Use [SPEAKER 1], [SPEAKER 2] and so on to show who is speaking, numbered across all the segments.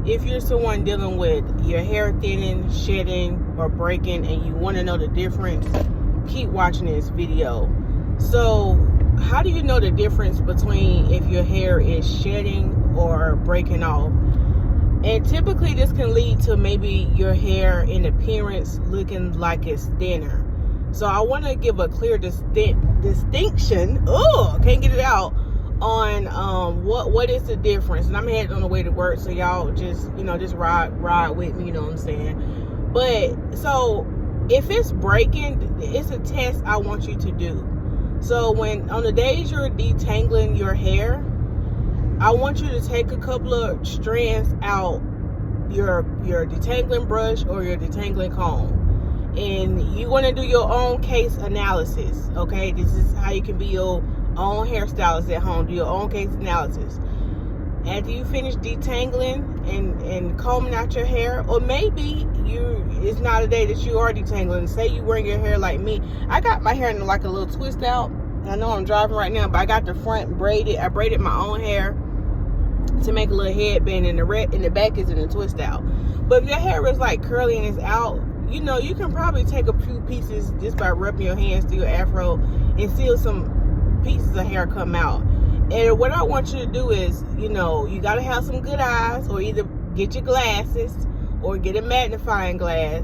[SPEAKER 1] if you're someone dealing with your hair thinning, shedding, or breaking, and you want to know the difference, keep watching this video. So how do you know the difference between if your hair is shedding or breaking off? And typically this can lead to maybe your hair in appearance looking like it's thinner. So I want to give a clear distinction, can't get it out, on what is the difference. And I'm heading on the way to work, so y'all just ride with me, you know what I'm saying? But so if it's breaking, it's a test I want you to do. So when on the days you're detangling your hair, I want you to take a couple of strands out your detangling brush or your detangling comb, and you want to do your own case analysis. Okay, this is how you can be your own hairstylist at home. Do your own case analysis. After you finish detangling and combing out your hair, or maybe it's not a day that you are detangling. Say you wearing your hair like me. I got my hair in like a little twist out. I know I'm driving right now, but I got the front braided. I braided my own hair to make a little headband, and the back is in a twist out. But if your hair is like curly and it's out, you can probably take a few pieces just by rubbing your hands through your afro and see some pieces of hair come out. And what I want you to do is, you got to have some good eyes, or either get your glasses or get a magnifying glass.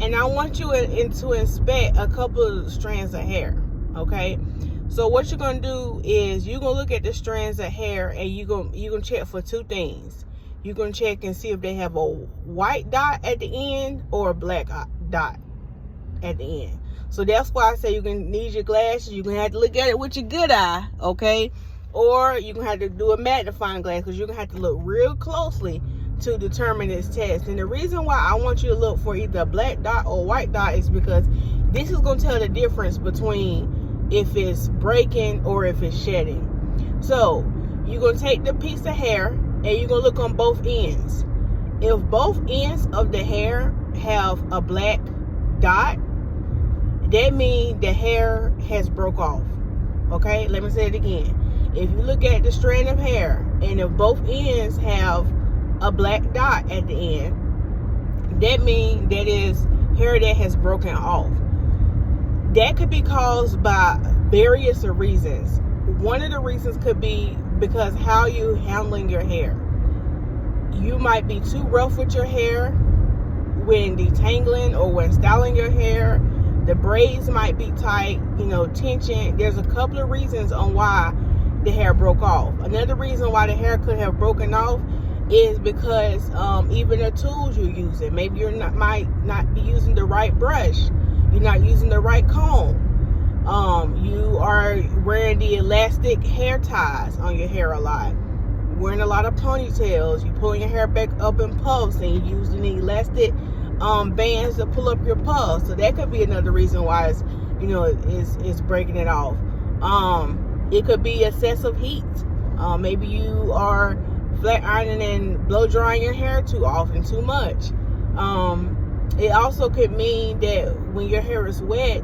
[SPEAKER 1] And I want you to inspect a couple of strands of hair, okay? So what you're going to do is you're going to look at the strands of hair, and you're going to check for two things. You're going to check and see if they have a white dot at the end or a black dot at the end. So that's why I say you're going to need your glasses. You're going to have to look at it with your good eye, okay? Or you're going to have to do a magnifying glass, because you're going to have to look real closely to determine this test. And the reason why I want you to look for either a black dot or white dot is because this is going to tell the difference between if it's breaking or if it's shedding. So you're going to take the piece of hair and you're going to look on both ends. If both ends of the hair have a black dot, that means the hair has broke off. Okay, let me say it again. If you look at the strand of hair, and if both ends have a black dot at the end, that means that is hair that has broken off. That could be caused by various reasons. One of the reasons could be because how you handling your hair. You might be too rough with your hair when detangling or when styling your hair. The braids might be tight, tension. There's a couple of reasons on why the hair broke off. Another reason why the hair could have broken off is because even the tools you're using. Maybe might not be using the right brush. You're not using the right comb. You are wearing the elastic hair ties on your hair a lot. Wearing a lot of ponytails. You pulling your hair back up in puffs, and you're using the elastic bands to pull up your puffs. So that could be another reason why it's breaking it off. It could be excessive heat. Maybe you are flat ironing and blow drying your hair too often, too much. It also could mean that when your hair is wet,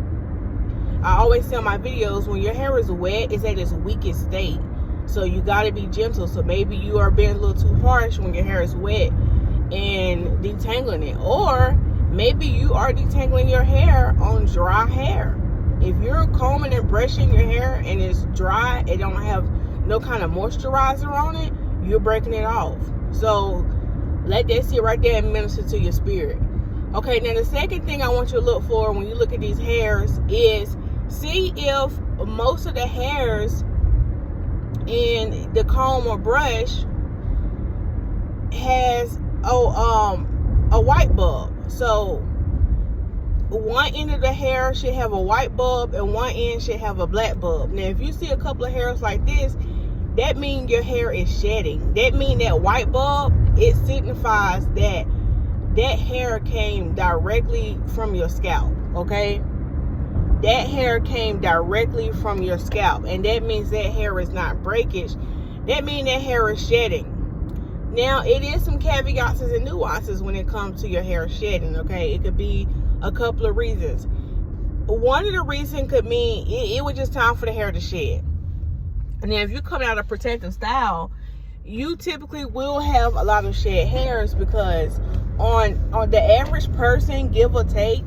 [SPEAKER 1] I always say on my videos, when your hair is wet, it's at its weakest state. So you got to be gentle. So maybe you are being a little too harsh when your hair is wet and detangling it. Or maybe you are detangling your hair on dry hair. If you're combing and brushing your hair and it's dry, it don't have no kind of moisturizer on it, you're breaking it off. So let that sit right there and minister to your spirit. Okay, now the second thing I want you to look for when you look at these hairs is see if most of the hairs in the comb or brush has a white bulb. So one end of the hair should have a white bulb and one end should have a black bulb. Now if you see a couple of hairs like this, that means your hair is shedding. That means that white bulb, it signifies that hair came directly from your scalp, okay? That hair came directly from your scalp, and that means that hair is not breakage. That means that hair is shedding. Now, it is some caveats and nuances when it comes to your hair shedding, okay? It could be a couple of reasons. One of the reasons could mean it was just time for the hair to shed. Now, if you're coming out of protective style, you typically will have a lot of shed hairs, because on the average person, give or take,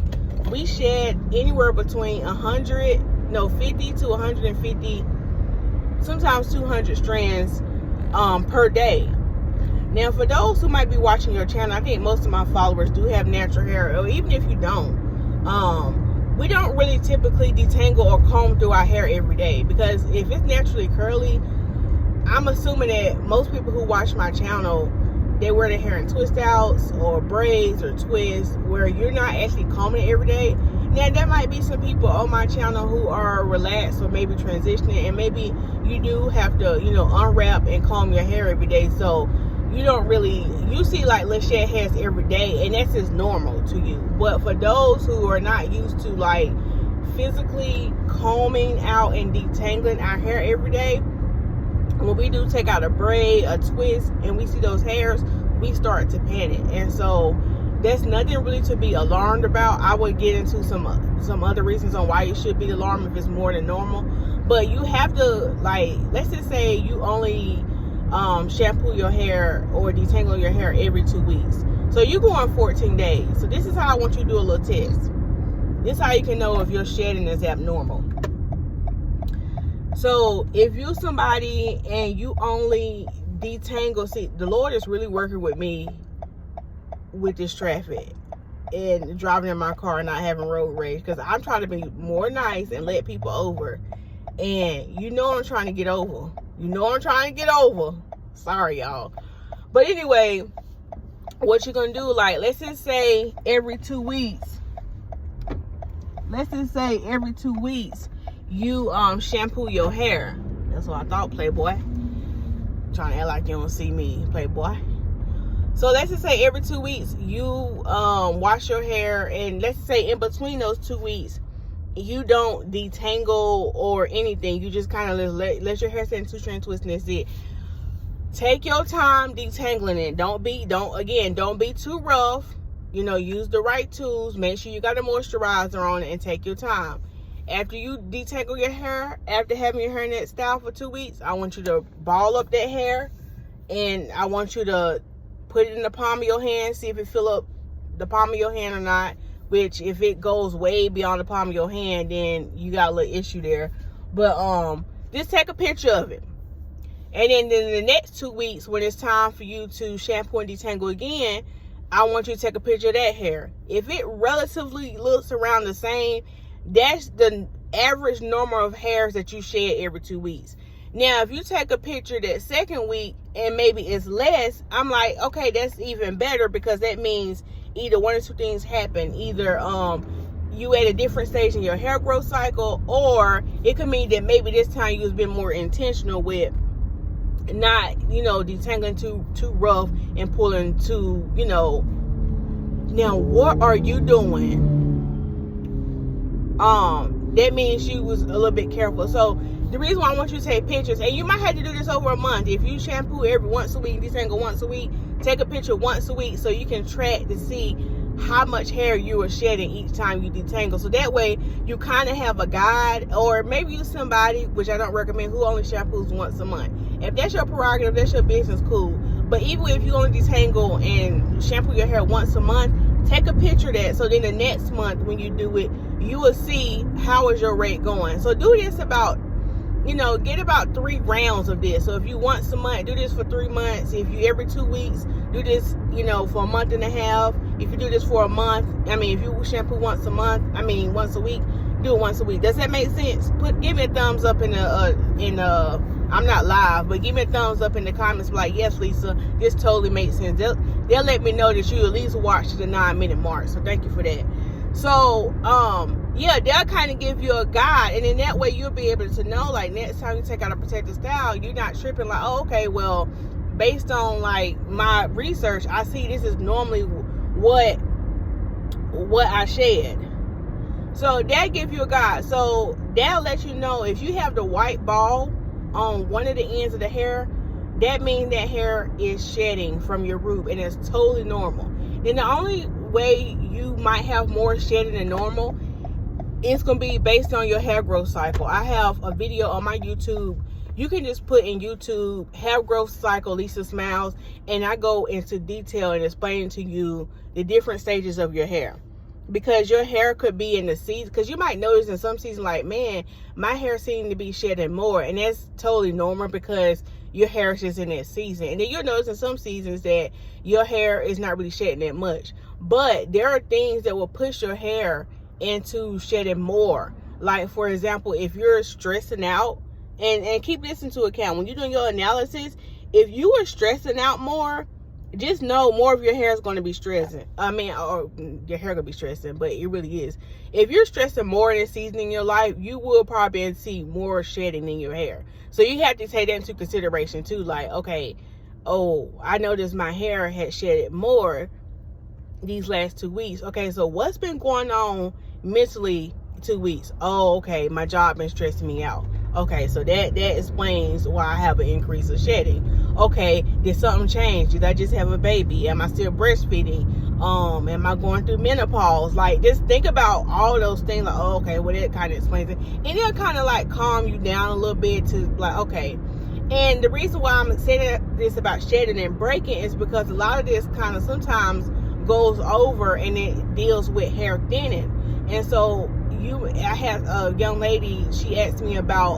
[SPEAKER 1] we shed anywhere between 50 to 150, sometimes 200 strands per day. Now, for those who might be watching your channel, I think most of my followers do have natural hair, or even if you don't, we don't really typically detangle or comb through our hair every day, because if it's naturally curly, I'm assuming that most people who watch my channel, they wear their hair in twist outs or braids or twists, where you're not actually combing it every day. Now, there might be some people on my channel who are relaxed or maybe transitioning, and maybe you do have to, unwrap and comb your hair every day. So you don't really, you see like little shed hairs every day, and that's just normal to you. But for those who are not used to like physically combing out and detangling our hair every day, when we do take out a braid, a twist, and we see those hairs, we start to panic. And so that's nothing really to be alarmed about. I would get into some other reasons on why you should be alarmed if it's more than normal. But you have to, like, let's just say you only shampoo your hair or detangle your hair every 2 weeks. So you go on 14 days. So this is how I want you to do a little test. This is how you can know if your shedding is abnormal. So if you're somebody and you only detangle, see, the Lord is really working with me with this traffic and driving in my car and not having road rage, because I'm trying to be more nice and let people over, and I'm trying to get over. I'm trying to get over. Sorry, y'all. But anyway, what you're gonna do, like, let's just say every 2 weeks. Let's just say every 2 weeks you shampoo your hair. That's what I thought, Playboy. Trying to act like you don't see me, Playboy. So let's just say every 2 weeks you wash your hair, and let's say in between those 2 weeks you don't detangle or anything. You just kind of let your hair sit in 2-strand twist, and that's it. Take your time detangling it. Don't be too rough. Use the right tools. Make sure you got a moisturizer on it, and take your time. After you detangle your hair, after having your hair in that style for 2 weeks, I want you to ball up that hair, and I want you to put it in the palm of your hand. See if it fill up the palm of your hand or not. Which, if it goes way beyond the palm of your hand, then you got a little issue there. But just take a picture of it. And then in the next 2 weeks, when it's time for you to shampoo and detangle again, I want you to take a picture of that hair. If it relatively looks around the same, that's the average number of hairs that you shed every 2 weeks. Now, if you take a picture that second week and maybe it's less, I'm like, okay, that's even better, because that means either one or two things happen. Either you at a different stage in your hair growth cycle, or it could mean that maybe this time you've been more intentional with not, detangling too rough and pulling too, Now, what are you doing? That means you was a little bit careful. So the reason why I want you to take pictures, and you might have to do this over a month. If you shampoo every once a week, detangle once a week, take a picture once a week so you can track to see how much hair you are shedding each time you detangle. So that way you kind of have a guide, or maybe you somebody, which I don't recommend, who only shampoos once a month. If that's your prerogative, that's your business, cool. But even if you only detangle and shampoo your hair once a month, take a picture of that, so then the next month when you do it, you will see how is your rate going. So do this about, get about 3 rounds of this. So if you once a month, do this for 3 months. If you every 2 weeks, do this, for a month and a half. If you do this for a month, if you shampoo once a week, do it once a week. Does that make sense? Give me a thumbs up in the I'm not live, but give me a thumbs up in the comments, like, yes, Lisa, this totally makes sense. They'll let me know that you at least watched the 9-minute mark. So thank you for that. So yeah, they'll kind of give you a guide, and in that way you'll be able to know, like, next time you take out a protective style, you're not tripping like, oh, okay, well, based on like my research, I see this is normally what I shed. So that gives you a guide. So that'll let you know if you have the white ball on one of the ends of the hair, that means that hair is shedding from your root, and it's totally normal. Then the only way you might have more shedding than normal, it's going to be based on your hair growth cycle. I have a video on my YouTube. You can just put in YouTube hair growth cycle Lisa Smiles, and I go into detail and explain to you the different stages of your hair. Because your hair could be in the season, because you might notice in some seasons, like, man, my hair seems to be shedding more, and that's totally normal because your hair is just in that season. And then you'll notice in some seasons that your hair is not really shedding that much. But there are things that will push your hair into shedding more. Like, for example, if you're stressing out, and keep this into account when you're doing your analysis, if you are stressing out more, just know more of your hair is going to be stressing. Or your hair going to be stressing, but it really is. If you're stressing more in a season in your life, you will probably see more shedding in your hair. So you have to take that into consideration too. Like, okay, I noticed my hair had shedded more these last 2 weeks. Okay, so what's been going on mentally 2 weeks? Okay, my job been stressing me out. Okay, so that explains why I have an increase of shedding. Okay, did something change? Did I just have a baby? Am I still breastfeeding? Am I going through menopause? Like, just think about all those things. Like, okay, well, that kind of explains it. And it'll kind of like calm you down a little bit to like, okay. And the reason why I'm saying this about shedding and breaking is because a lot of this kind of sometimes goes over and it deals with hair thinning. And so I had a young lady, she asked me about,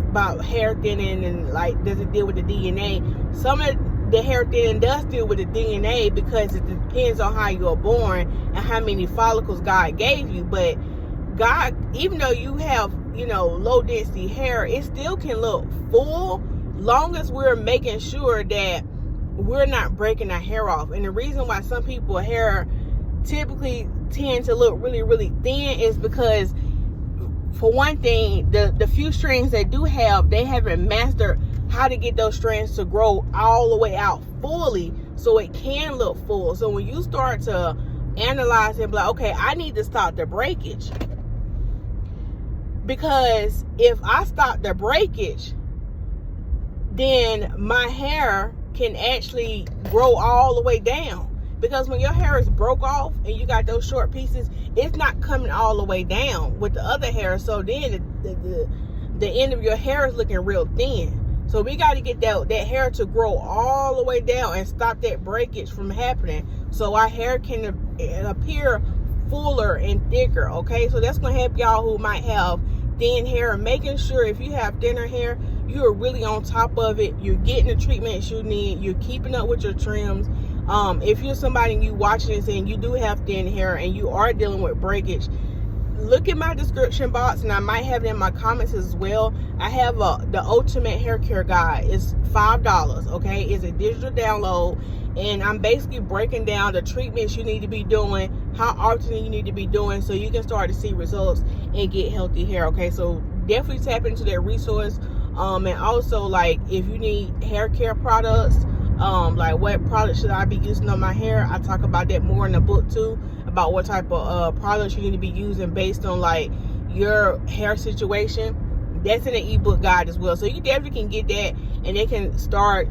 [SPEAKER 1] about hair thinning and like, does it deal with the DNA? Some of the hair thinning does deal with the DNA because it depends on how you were born and how many follicles God gave you. But God, even though you have, low density hair, it still can look full long as we're making sure that we're not breaking our hair off. And the reason why some people's hair typically tend to look really, really thin is because, for one thing, the few strands they do have, they haven't mastered how to get those strands to grow all the way out fully so it can look full. So when you start to analyze and be like, okay, I need to stop the breakage, because if I stop the breakage, then my hair can actually grow all the way down. Because when your hair is broke off and you got those short pieces, it's not coming all the way down with the other hair. So then the end of your hair is looking real thin. So we got to get that hair to grow all the way down and stop that breakage from happening, so our hair can appear fuller and thicker. Okay, so that's going to help y'all who might have thin hair, and making sure if you have thinner hair, you are really on top of it. You're getting the treatments you need. You're keeping up with your trims. If you're somebody and you watching this and you do have thin hair and you are dealing with breakage, look at my description box, and I might have it in my comments as well. I have the ultimate hair care guide. It's $5. Okay, it's a digital download, and I'm basically breaking down the treatments you need to be doing, how often you need to be doing, so you can start to see results and get healthy hair. Okay, so definitely tap into that resource. And also, like, if you need hair care products, like what products should I be using on my hair, I talk about that more in the book too, about what type of products you need to be using based on like your hair situation. That's in the ebook guide as well, so you definitely can get that, and it can start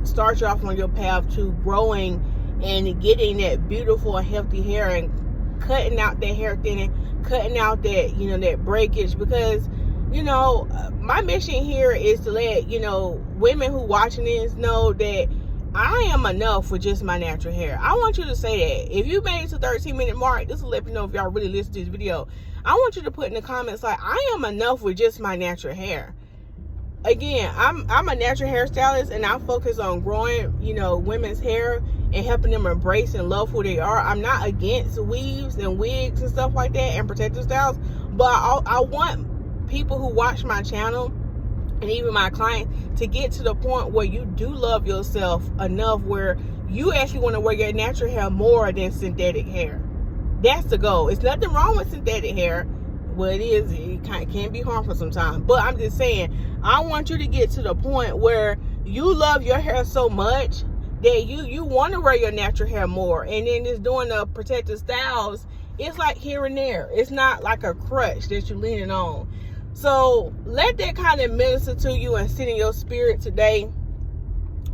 [SPEAKER 1] you off on your path to growing and getting that beautiful and healthy hair, and cutting out that hair thinning, cutting out that that breakage. Because my mission here is to let women who watching this know that I am enough with just my natural hair. I want you to say that. If you made it to 13-minute mark, this will let me know if y'all really listen to this video. I want you to put in the comments like, I am enough with just my natural hair. Again, I'm a natural hairstylist, and I focus on growing women's hair and helping them embrace and love who they are. I'm not against weaves and wigs and stuff like that and protective styles, but I want people who watch my channel and even my clients to get to the point where you do love yourself enough where you actually want to wear your natural hair more than synthetic hair. That's the goal. It's nothing wrong with synthetic hair. Well, it can be harmful sometimes, but I'm just saying, I want you to get to the point where you love your hair so much that you want to wear your natural hair more, and then just doing the protective styles, it's like here and there. It's not like a crutch that you're leaning on. So let that kind of minister to you and sit in your spirit today.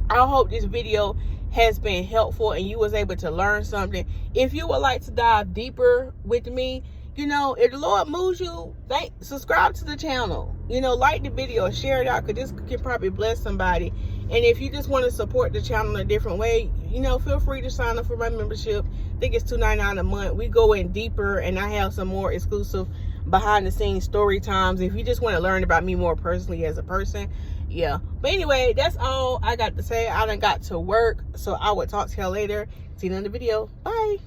[SPEAKER 1] I hope this video has been helpful and you was able to learn something. If you would like to dive deeper with me, you know, if the Lord moves you, subscribe to the channel. You know, like the video, share it out, because this can probably bless somebody. And if you just want to support the channel in a different way, you know, feel free to sign up for my membership. I think it's $2.99 a month. We go in deeper, and I have some more exclusive behind the scenes story times. If you just want to learn about me more personally as a person, yeah. But anyway, that's all I got to say. I done got to work, so I will talk to y'all later. See you in the video. Bye.